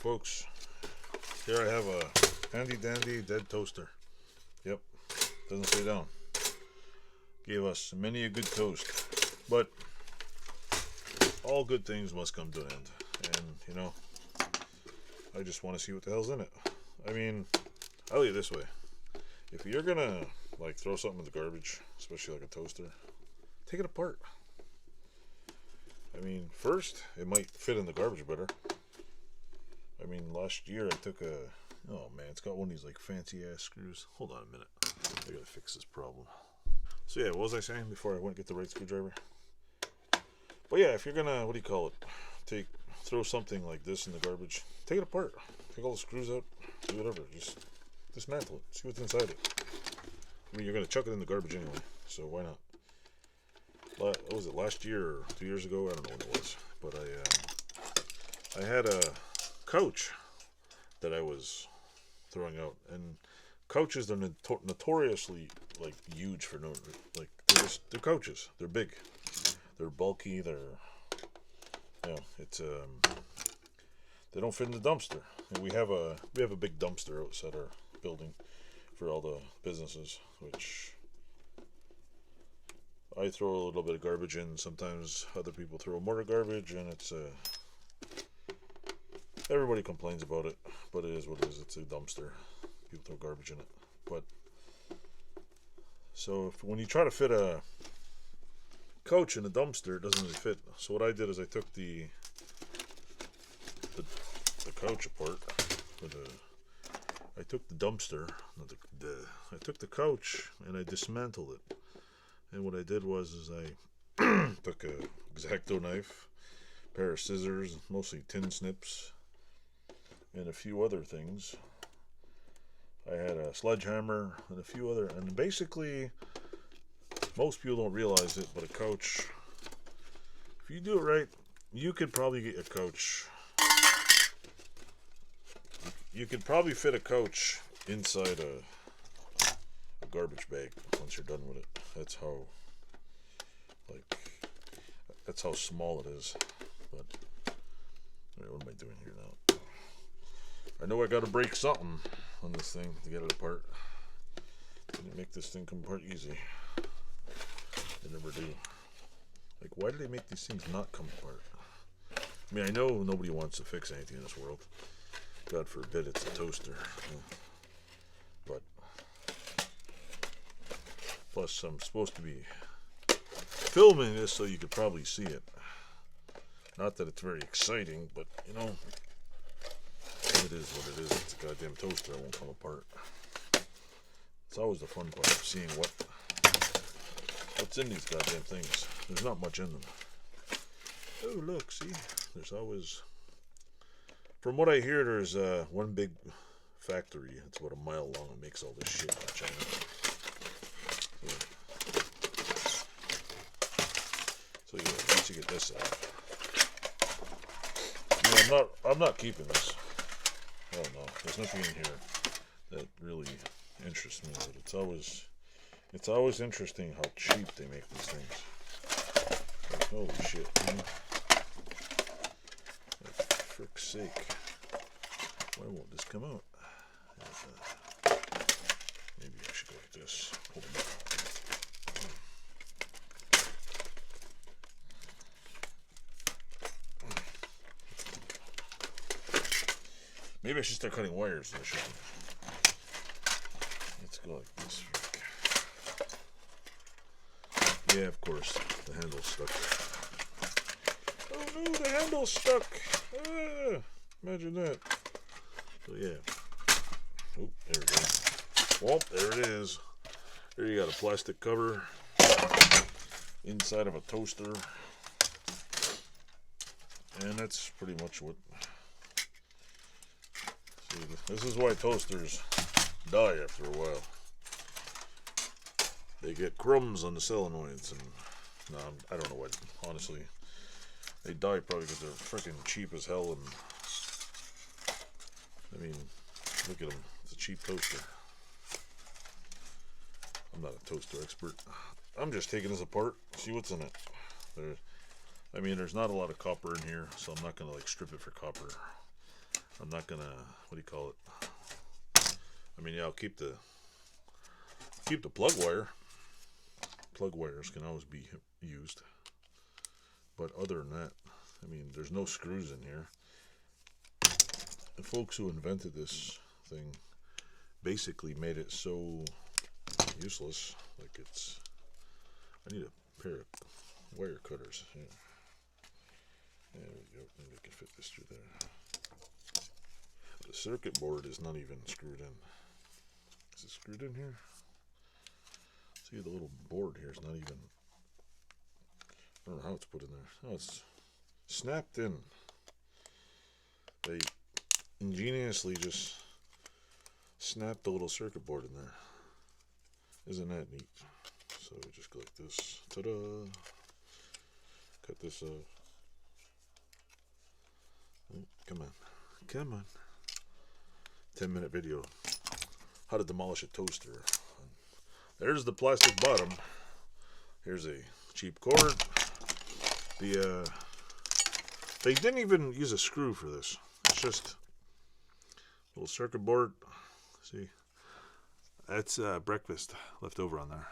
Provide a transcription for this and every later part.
folks, here I have a handy dandy dead toaster. Yep, doesn't stay down. Gave us many a good toast, but all good things must come to an end. And you know, I just want to see what the hell's in it. I mean, I'll tell you this way: if you're gonna like throw something in the garbage, especially like a toaster, take it apart. I mean, first it might fit in the garbage better. I mean, last year I took a, oh man, it's got one of these like fancy ass screws. Hold on a minute, I gotta fix this problem. So yeah, what was I saying before I went and get the right screwdriver? But yeah, if you're gonna, what do you call it? Throw something like this in the garbage, take it apart. Take all the screws out, do whatever. Just dismantle it, see what's inside it. I mean, you're gonna chuck it in the garbage anyway, so why not? What was it, last year or 2 years ago? I don't know when it was, but I had a couch that I was throwing out, and couches are notoriously like huge for no, like they're couches. They're big, they're bulky, it's they don't fit in the dumpster. And we have a big dumpster outside our building for all the businesses, which I throw a little bit of garbage in. Sometimes other people throw more garbage, and it's everybody complains about it, but it is what it is. It's a dumpster. People throw garbage in it. But so when you try to fit a couch in a dumpster, it doesn't really fit. So what I did is I took the couch apart. I took the dumpster. I took the couch and I dismantled it. And what I did was I took a X-Acto knife, pair of scissors, mostly tin snips, and a few other things. I had a sledgehammer and a few other, and basically, most people don't realize it, but a couch, if you do it right, you could probably get a couch. You could probably fit a couch inside a garbage bag once you're done with it. That's how small it is. But what am I doing here now? I know I gotta break something on this thing to get it apart. Didn't make this thing come apart easy. They never do. Like, why do they make these things not come apart? I mean, I know nobody wants to fix anything in this world. God forbid it's a toaster. But plus, I'm supposed to be filming this so you could probably see it. Not that it's very exciting, but you know, it is what it is. It's a goddamn toaster. It won't come apart. It's always the fun part of seeing what's in these goddamn things. There's not much in them. Oh look, see? There's always, from what I hear, there's one big factory. It's about a mile long and makes all this shit in China. So yeah, once you get this out, I'm not keeping this. I don't know. There's nothing in here that really interests me, but it's always interesting how cheap they make these things. Like, holy shit, man. For frick's sake. Why won't this come out? Maybe I should go like this. Hold it. Maybe I should start cutting wires. Let's go like this. Yeah, of course. The handle's stuck. Oh no, the handle's stuck. Ah, imagine that. So yeah. Oh, there we go. Well, there it is. There you got a plastic cover inside of a toaster. And that's pretty much what. This is why toasters die after a while. They get crumbs on the solenoids, and no, I don't know what. Honestly, they die probably because they're freaking cheap as hell. And I mean, look at them. It's a cheap toaster. I'm not a toaster expert. I'm just taking this apart, see what's in it. There's not a lot of copper in here, so I'm not gonna like strip it for copper. I'm not gonna, what do you call it? I mean, yeah, I'll keep the plug wire. Plug wires can always be used. But other than that, I mean, there's no screws in here. The folks who invented this thing basically made it so useless. Like it's, I need a pair of wire cutters. Here. There we go. Maybe I can fit this through there. The circuit board is not even screwed in. Is it screwed in here? See, the little board here is not even, I don't know how it's put in there. Oh, it's snapped in. They ingeniously just snapped the little circuit board in there. Isn't that neat? So we just go like this. Ta-da! Cut this off. Oh, come on. Come on. 10-minute video. How to demolish a toaster. There's the plastic bottom. Here's a cheap cord. They didn't even use a screw for this. It's just a little circuit board. See, that's breakfast left over on there.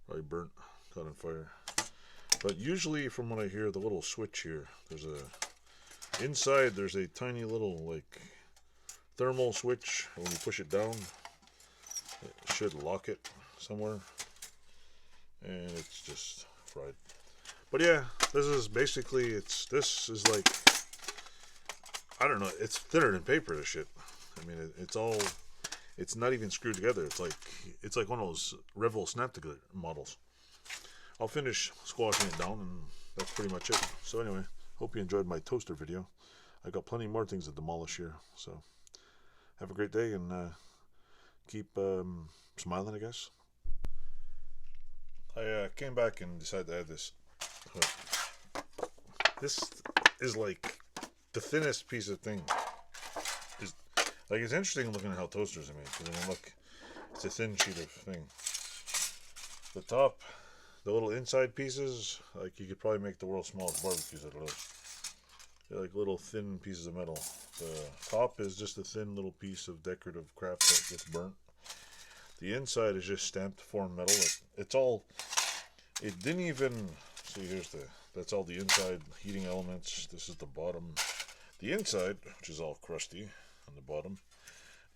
Probably burnt, caught on fire. But usually, from what I hear, the little switch here, there's a inside. There's a tiny little like thermal switch. When you push it down, it should lock it somewhere, and it's just fried. But yeah, this is basically, this is like, I don't know, it's thinner than paper, this shit. I mean, it's not even screwed together. It's like one of those Revol snap together models. I'll finish squashing it down, and that's pretty much it. So anyway, hope you enjoyed my toaster video. I got plenty more things to demolish here, so have a great day, and keep smiling, I guess. I came back and decided to add this. This is like the thinnest piece of thing. Like, it's interesting looking at how toasters are made. Because I mean, look, it's a thin sheet of thing. The top, the little inside pieces, like you could probably make the world's smallest barbecues out of those. They're like little thin pieces of metal. The top is just a thin little piece of decorative crap that gets burnt. The inside is just stamped form metal. It's all, it didn't even, see, that's all the inside heating elements. This is the bottom. The inside, which is all crusty on the bottom,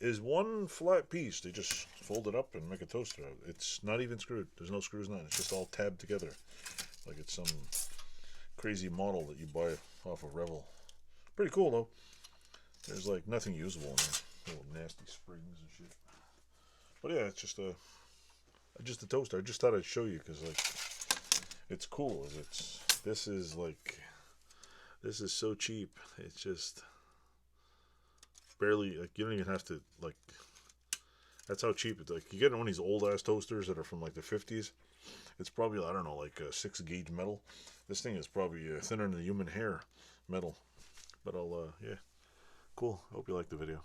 is one flat piece. They just fold it up and make a toaster out. It's not even screwed. There's no screws, nothing. It's just all tabbed together. Like it's some crazy model that you buy off of Revol. Pretty cool though. There's like nothing usable in there. Little nasty springs and shit. But yeah, it's just a toaster. I just thought I'd show you because like it's cool. This is so cheap. It's just barely, like, you don't even have to, like, that's how cheap it's. Like, you get one of these old ass toasters that are from like the 50s. It's probably, I don't know, like a 6-gauge metal. This thing is probably thinner than human hair metal. But yeah, cool. Hope you liked the video.